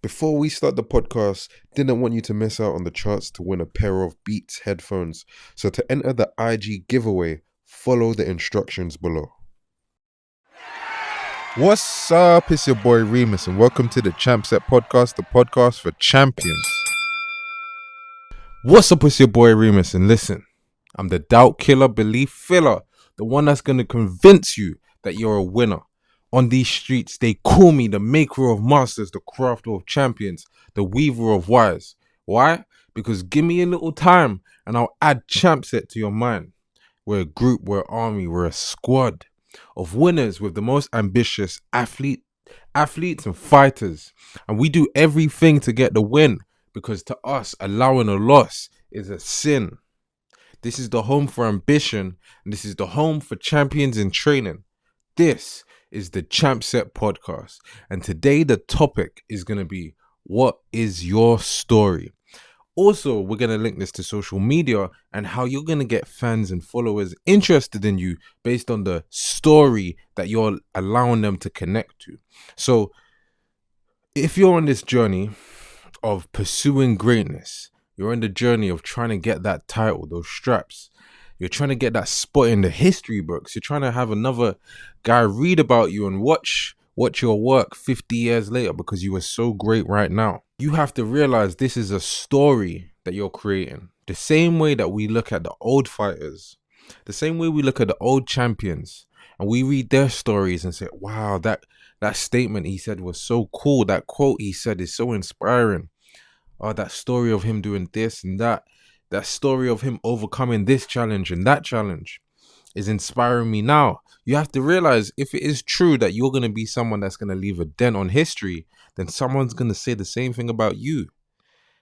Before we start the podcast, didn't want you to miss out on the chance to win a pair of Beats headphones. So to enter the IG giveaway, follow the instructions below. What's up? It's your boy Reemus, and welcome to the ChampSet podcast, the podcast for champions. What's up? It's your boy Reemus, and listen, I'm the doubt killer, belief filler, the one that's going to convince you that you're a winner. On these streets, they call me the maker of masters, the crafter of champions, the weaver of wires. Why? Because give me a little time and I'll add ChampSet to your mind. We're a group, we're an army, we're a squad of winners with the most ambitious athletes and fighters. And we do everything to get the win, because to us, allowing a loss is a sin. This is the home for ambition, and this is the home for champions in training. This is the ChampSet podcast, and today the topic is going to be, what is your story? Also, we're going to link this to social media and how you're going to get fans and followers interested in you based on the story that you're allowing them to connect to. So if you're on this journey of pursuing greatness, you're on the journey of trying to get that title, those straps, you're trying to get that spot in the history books, you're trying to have another guy read about you and watch your work 50 years later because you were so great right now. You have to realize this is a story that you're creating. The same way that we look at the old fighters, the same way we look at the old champions, and we read their stories and say, wow, that statement he said was so cool. That quote he said is so inspiring. Oh, that story of him doing this and that story of him overcoming this challenge and that challenge is inspiring me now. You have to realize, if it is true that you're going to be someone that's going to leave a dent on history, then someone's going to say the same thing about you.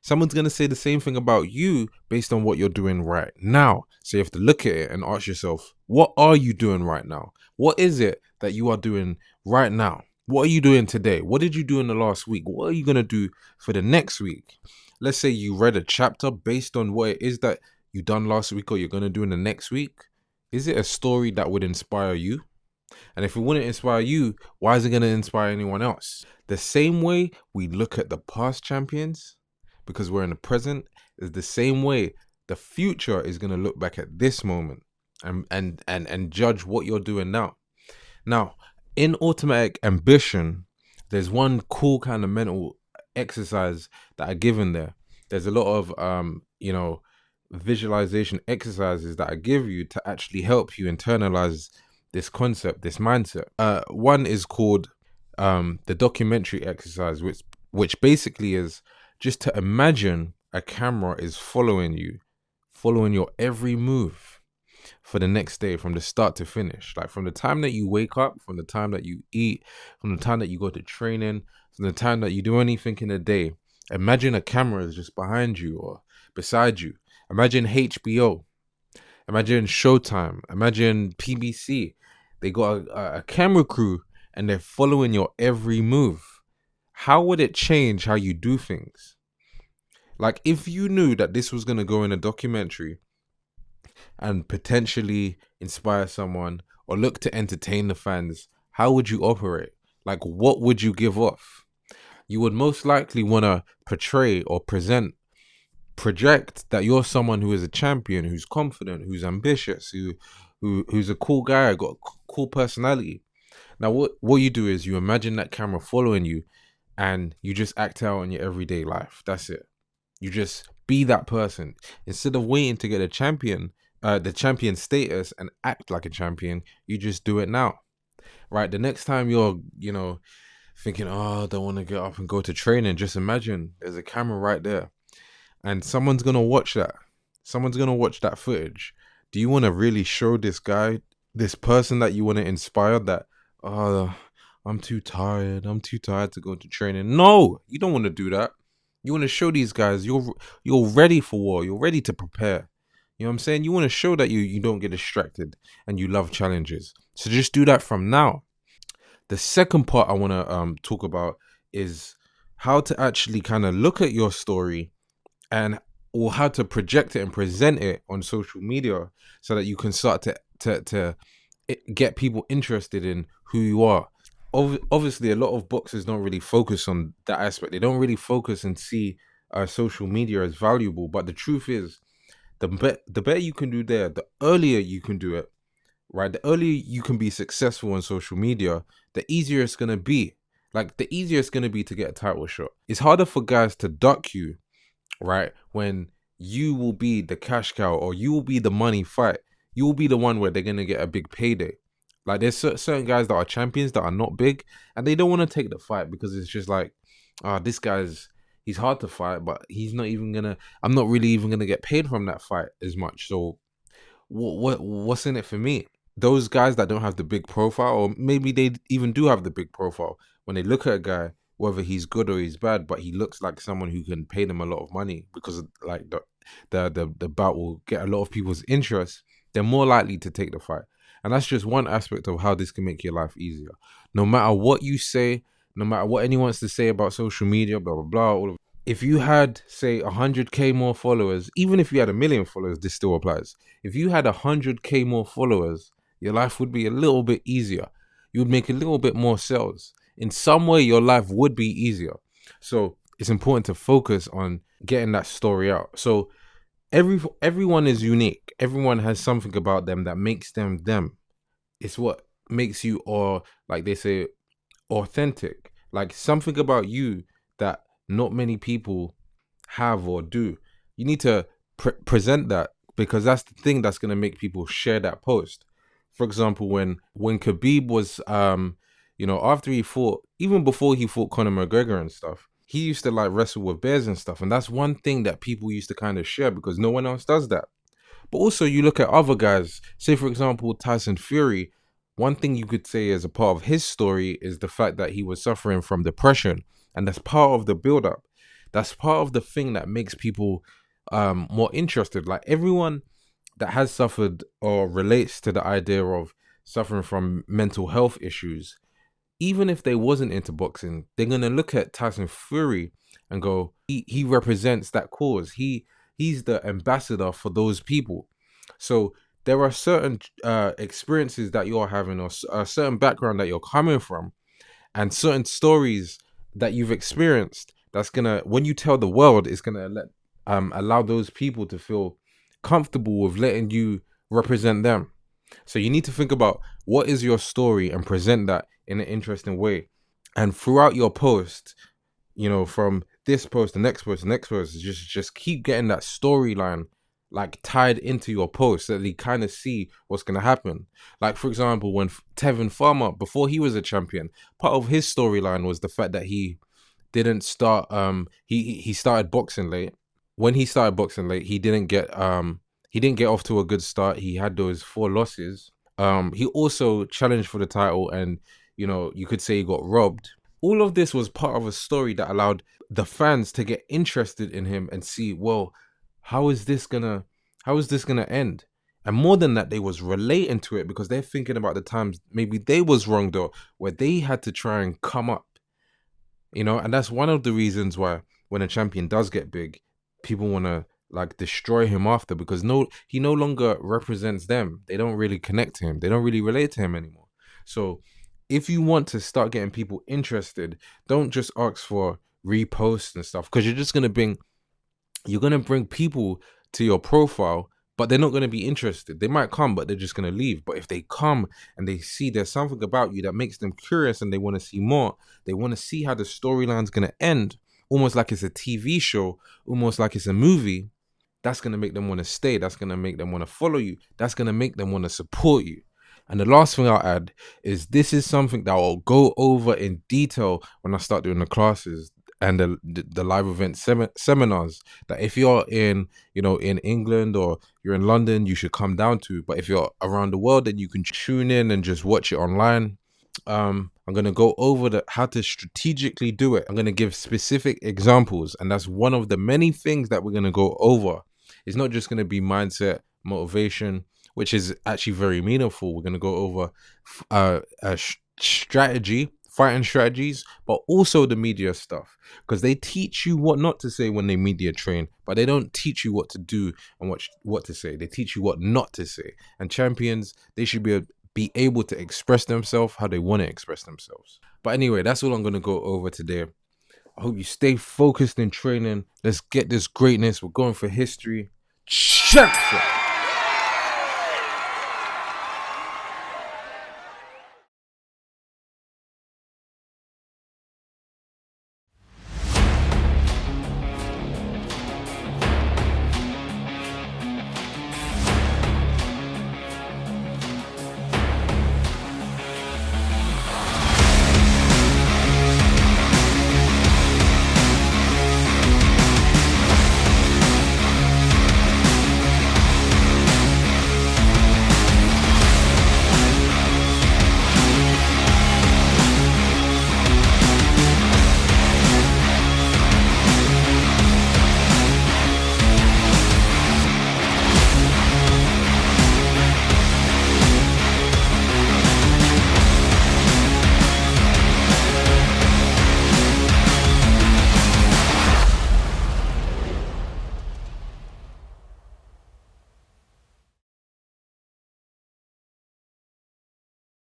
Someone's going to say the same thing about you based on what you're doing right now. So you have to look at it and ask yourself, what are you doing right now? What is it that you are doing right now? What are you doing today? What did you do in the last week? What are you going to do for the next week? Let's say you read a chapter based on what it is that you done last week or you're going to do in the next week. Is it a story that would inspire you? And if it wouldn't inspire you, why is it going to inspire anyone else? The same way we look at the past champions, because we're in the present, is the same way the future is going to look back at this moment and judge what you're doing now. Now, in automatic ambition, there's one cool kind of mental exercise that I give in there. There's a lot of visualization exercises that I give you to actually help you internalize this concept, this mindset. One is called the documentary exercise, which basically is just to imagine a camera is following your every move for the next day, from the start to finish. Like from the time that you wake up, from the time that you eat, from the time that you go to training, from the time that you do anything in the day. Imagine a camera is just behind you or beside you. Imagine HBO. Imagine Showtime. Imagine PBC. They got a camera crew and they're following your every move. How would it change how you do things? Like if you knew that this was going to go in a documentary and potentially inspire someone or look to entertain the fans, how would you operate? Like what would you give off? You would most likely want to portray or project that you're someone who is a champion, who's confident, who's ambitious, who's a cool guy, got a cool personality. Now, what you do is you imagine that camera following you and you just act out in your everyday life. That's it. You just be that person. Instead of waiting to get the champion status and act like a champion, you just do it now. Right? The next time you're, thinking, oh, I don't want to get up and go to training, just imagine there's a camera right there. And someone's going to watch that. Someone's going to watch that footage. Do you want to really show this guy, this person that you want to inspire that, oh, I'm too tired. I'm too tired to go to training. No, you don't want to do that. You want to show these guys you're ready for war. You're ready to prepare. You know what I'm saying? You want to show that you don't get distracted and you love challenges. So just do that from now. The second part I want to talk about is how to actually kind of look at your story or how to project it and present it on social media so that you can start to get people interested in who you are. obviously a lot of boxers don't really focus on that aspect. They don't really focus and see social media as valuable. But the truth is, the better you can do there, the earlier you can do it, right? The earlier you can be successful on social media, the easier it's gonna be. Like the easier it's gonna be to get a title shot. It's harder for guys to duck you, right? When you will be the cash cow, or you will be the money fight. You will be the one where they're gonna get a big payday. Like there's certain guys that are champions that are not big, and they don't want to take the fight because it's just like, this guy's he's hard to fight, but he's not even gonna. I'm not really even gonna get paid from that fight as much. So what's in it for me? Those guys that don't have the big profile, or maybe they even do have the big profile, when they look at a guy, whether he's good or he's bad, but he looks like someone who can pay them a lot of money because like the bout will get a lot of people's interest, they're more likely to take the fight. And that's just one aspect of how this can make your life easier. No matter what you say, no matter what anyone wants to say about social media, blah blah blah, all of, if you had say 100k more followers, even if you had 1 million followers, this still applies. If you had 100k more followers, your life would be a little bit easier. You would make a little bit more sales. In some way, your life would be easier. So it's important to focus on getting that story out. So everyone is unique. Everyone has something about them that makes them them. It's what makes you, or like they say, authentic. Like something about you that not many people have or do. You need to present that, because that's the thing that's going to make people share that post. For example, when Khabib was after he fought, even before he fought Conor McGregor and stuff, he used to like wrestle with bears and stuff, and that's one thing that people used to kind of share because no one else does that. But also, you look at other guys, say for example Tyson Fury. One thing you could say as a part of his story is the fact that he was suffering from depression, and that's part of the build-up. That's part of the thing that makes people more interested. Like everyone that has suffered or relates to the idea of suffering from mental health issues, even if they wasn't into boxing, they're gonna look at Tyson Fury and go, he represents that cause. He's the ambassador for those people. So there are certain experiences that you're having, or a certain background that you're coming from, and certain stories that you've experienced. That's gonna, when you tell the world, it's gonna allow those people to feel comfortable with letting you represent them. So you need to think about what is your story and present that in an interesting way. And throughout your post, from this post, the next post, the next post, just keep getting that storyline like tied into your post so that they kind of see what's going to happen. Like for example, when Tevin Farmer, before he was a champion, part of his storyline was the fact that he didn't start he started boxing late. When he started boxing late, he didn't get off to a good start. He had those 4 losses. He also challenged for the title, and you could say he got robbed. All of this was part of a story that allowed the fans to get interested in him and see, well, how is this gonna end? And more than that, they was relating to it because they're thinking about the times maybe they was wrong though, where they had to try and come up. And that's one of the reasons why when a champion does get big, people want to like destroy him after, because he no longer represents them. They don't really connect to him. They don't really relate to him anymore. So if you want to start getting people interested, don't just ask for reposts and stuff, because you're gonna bring people to your profile, but they're not gonna be interested. They might come, but they're just gonna leave. But if they come and they see there's something about you that makes them curious and they want to see more, they want to see how the storyline's gonna end, almost like it's a TV show, almost like it's a movie, that's gonna make them want to stay. That's gonna make them want to follow you. That's gonna make them want to support you. And the last thing I'll add is this is something that I'll go over in detail when I start doing the classes and the live event seminars, that if you're in England or you're in London, you should come down to. But if you're around the world, then you can tune in and just watch it online. I'm going to go over how to strategically do it. I'm going to give specific examples, and that's one of the many things that we're going to go over. It's not just going to be mindset, motivation, which is actually very meaningful. We're going to go over strategy, fighting strategies, but also the media stuff, because they teach you what not to say when they media train, but they don't teach you what to do and what to say. They teach you what not to say. And champions, they should be be able to express themselves how they want to express themselves. But anyway, that's all I'm going to go over today. I hope you stay focused in training. Let's get this greatness. We're going for history. ChampSet.